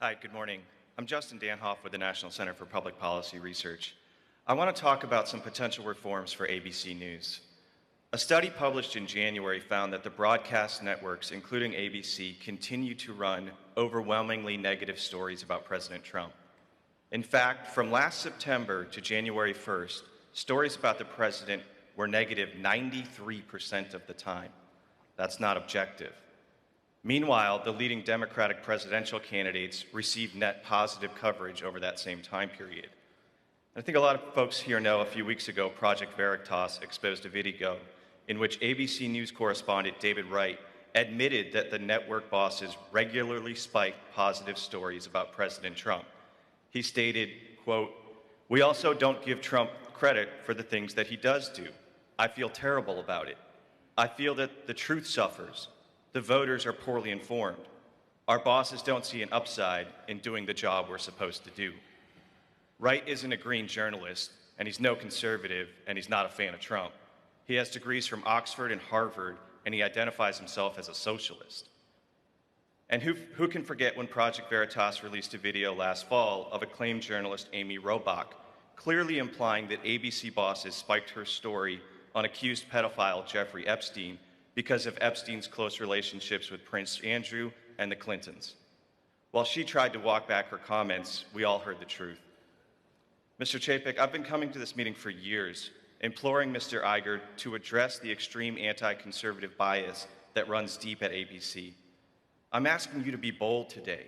Hi, good morning. I'm Justin Danhoff with the National Center for Public Policy Research. I want to talk about some potential reforms for ABC News. A study published in January found that the broadcast networks, including ABC, continue to run overwhelmingly negative stories about President Trump. In fact, from last September to January 1st, stories about the president were negative 93% of the time. That's not objective. Meanwhile, the leading Democratic presidential candidates received net positive coverage over that same time period. I think a lot of folks here know a few weeks ago, Project Veritas exposed a video in which ABC News correspondent David Wright admitted that the network bosses regularly spiked positive stories about President Trump. He stated, quote, "We also don't give Trump credit for the things that he does do. I feel terrible about it. I feel that the truth suffers. The voters are poorly informed. Our bosses don't see an upside in doing the job we're supposed to do." Wright isn't a green journalist, and he's no conservative, and he's not a fan of Trump. He has degrees from Oxford and Harvard, and he identifies himself as a socialist. And who can forget when Project Veritas released a video last fall of acclaimed journalist Amy Robach, clearly implying that ABC bosses spiked her story on accused pedophile Jeffrey Epstein because of Epstein's close relationships with Prince Andrew and the Clintons. While she tried to walk back her comments, we all heard the truth. Mr. Chapek, I've been coming to this meeting for years, imploring Mr. Iger to address the extreme anti-conservative bias that runs deep at ABC. I'm asking you to be bold today.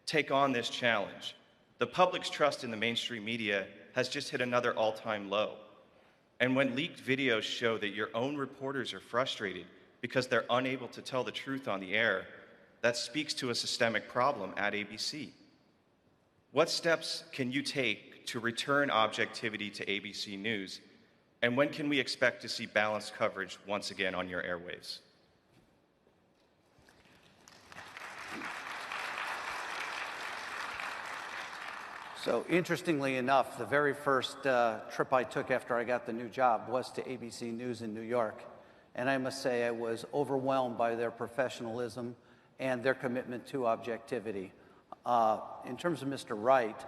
Take on this challenge. The public's trust in the mainstream media has just hit another all-time low. And when leaked videos show that your own reporters are frustrated because they're unable to tell the truth on the air, that speaks to a systemic problem at ABC. What steps can you take to return objectivity to ABC News, and when can we expect to see balanced coverage once again on your airwaves? So interestingly enough, the very first trip I took after I got the new job was to ABC News in New York. And I must say I was overwhelmed by their professionalism and their commitment to objectivity. In terms of Mr. Wright,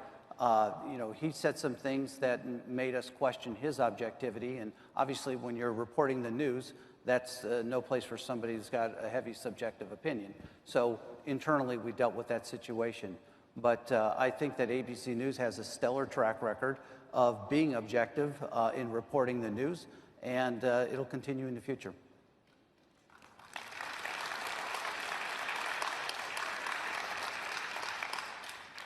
he said some things that made us question his objectivity. And obviously, when you're reporting the news, that's no place for somebody who's got a heavy subjective opinion. So internally, we dealt with that situation. But I think that ABC News has a stellar track record of being objective in reporting the news, and it'll continue in the future.